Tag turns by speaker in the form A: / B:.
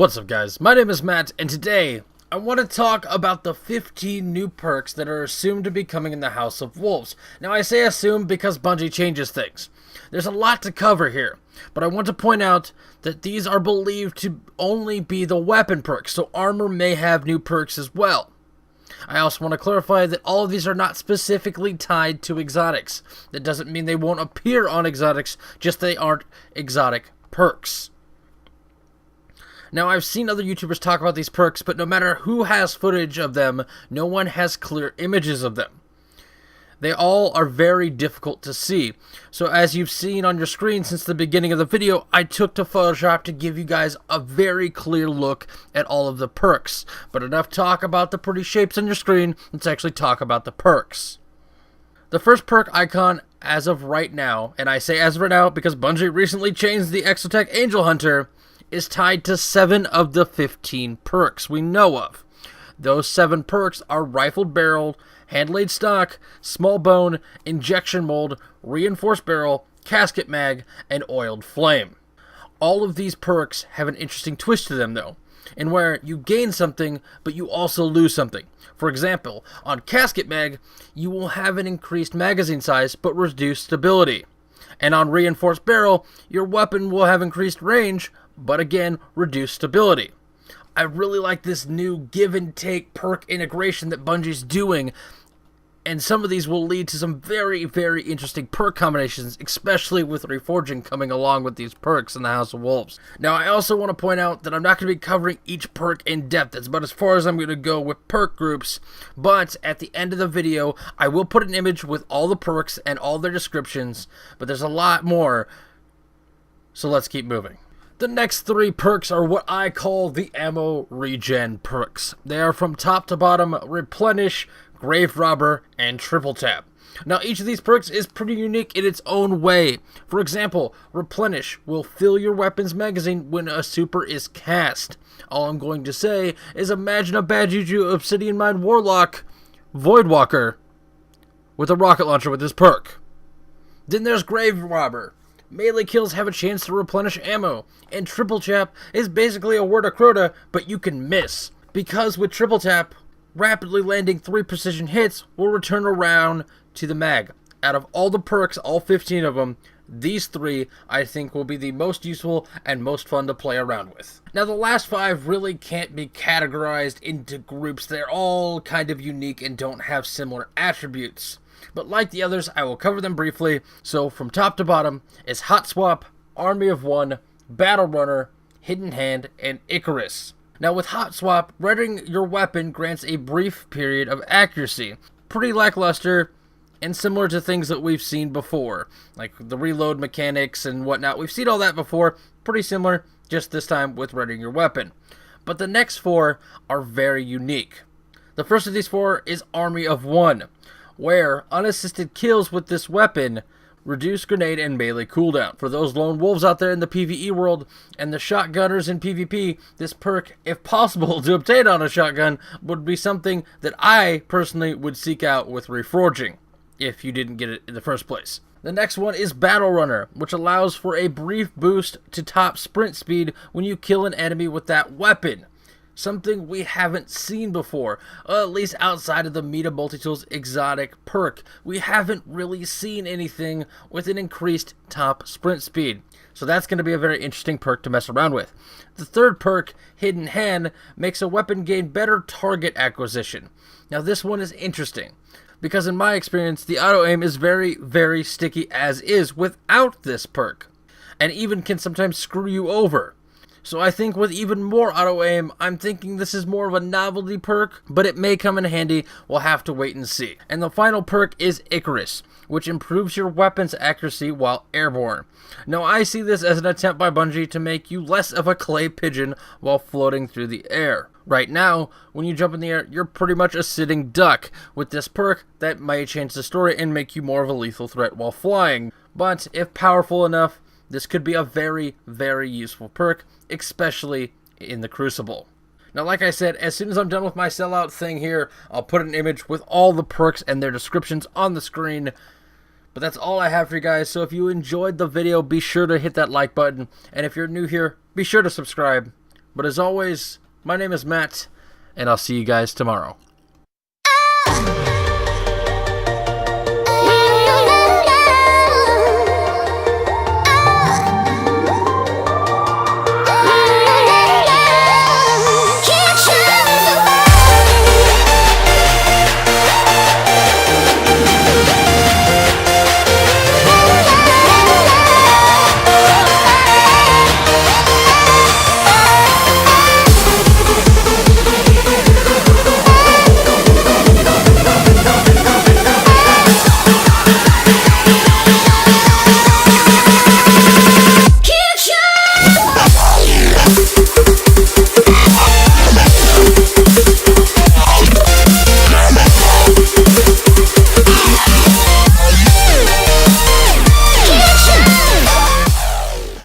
A: What's up, guys? My name is Matt, and today I want to talk about the 15 new perks that are assumed to be coming in the House of Wolves. Now, I say assumed because Bungie changes things. There's a lot to cover here, but I want to point out that these are believed to only be the weapon perks, so armor may have new perks as well. I also want to clarify that all of these are not specifically tied to exotics. That doesn't mean they won't appear on exotics, just they aren't exotic perks. Now, I've seen other YouTubers talk about these perks, but no matter who has footage of them, no one has clear images of them. They all are very difficult to see. So as you've seen on your screen since the beginning of the video, I took to Photoshop to give you guys a very clear look at all of the perks. But enough talk about the pretty shapes on your screen, let's actually talk about the perks. The first perk icon as of right now, and I say as of right now because Bungie recently changed the Exotech Angel Hunter, is tied to 7 of the 15 perks we know of. Those 7 perks are Rifled Barrel, Hand-Laid Stock, Small Bone, Injection Mold, Reinforced Barrel, Casket Mag, and Oiled Flame. All of these perks have an interesting twist to them though, in where you gain something, but you also lose something. For example, on Casket Mag, you will have an increased magazine size, but reduced stability. And on Reinforced Barrel, your weapon will have increased range, but again, reduced stability. I really like this new give and take perk integration that Bungie's doing, and some of these will lead to some very, very interesting perk combinations, especially with Reforging coming along with these perks in the House of Wolves. Now, I also want to point out that I'm not going to be covering each perk in depth. That's about as far as I'm going to go with perk groups, but at the end of the video, I will put an image with all the perks and all their descriptions, but there's a lot more, so let's keep moving. The next 3 perks are what I call the ammo regen perks. They are from top to bottom: Replenish, Grave Robber, and Triple Tap. Now, each of these perks is pretty unique in its own way. For example, Replenish will fill your weapon's magazine when a super is cast. All I'm going to say is imagine a Bad Juju Obsidian Mind Warlock Voidwalker with a rocket launcher with this perk. Then there's Grave Robber. Melee kills have a chance to replenish ammo, and Triple Tap is basically a word of Crota, but you can miss. Because with Triple Tap, rapidly landing 3 precision hits will return around to the mag. Out of all the perks, all 15 of them, these 3 I think will be the most useful and most fun to play around with. Now, the last 5 really can't be categorized into groups. They're all kind of unique and don't have similar attributes. But like the others, I will cover them briefly. So from top to bottom is Hot Swap, Army of One, Battle Runner, Hidden Hand, and Icarus. Now with Hot Swap, readying your weapon grants a brief period of accuracy. Pretty lackluster and similar to things that we've seen before, like the reload mechanics and whatnot. We've seen all that before, pretty similar, just this time with readying your weapon. But the next 4 are very unique. The first of these 4 is Army of One, where unassisted kills with this weapon reduce grenade and melee cooldown. For those lone wolves out there in the PvE world and the shotgunners in PvP, this perk, if possible to obtain on a shotgun, would be something that I personally would seek out with Reforging, if you didn't get it in the first place. The next one is Battle Runner, which allows for a brief boost to top sprint speed when you kill an enemy with that weapon. Something we haven't seen before, at least outside of the Meta Multitools exotic perk. We haven't really seen anything with an increased top sprint speed. So that's going to be a very interesting perk to mess around with. The third perk, Hidden Hand, makes a weapon gain better target acquisition. Now this one is interesting, because in my experience, the auto-aim is very, very sticky as is without this perk, and even can sometimes screw you over. So I think with even more auto-aim, I'm thinking this is more of a novelty perk, but it may come in handy. We'll have to wait and see. And the final perk is Icarus, which improves your weapon's accuracy while airborne. Now, I see this as an attempt by Bungie to make you less of a clay pigeon while floating through the air. Right now, when you jump in the air, you're pretty much a sitting duck. With this perk, that might change the story and make you more of a lethal threat while flying. But if powerful enough, this could be a very, very useful perk, especially in the Crucible. Now, like I said, as soon as I'm done with my sellout thing here, I'll put an image with all the perks and their descriptions on the screen. But that's all I have for you guys, so if you enjoyed the video, be sure to hit that like button. And if you're new here, be sure to subscribe. But as always, my name is Matt, and I'll see you guys tomorrow.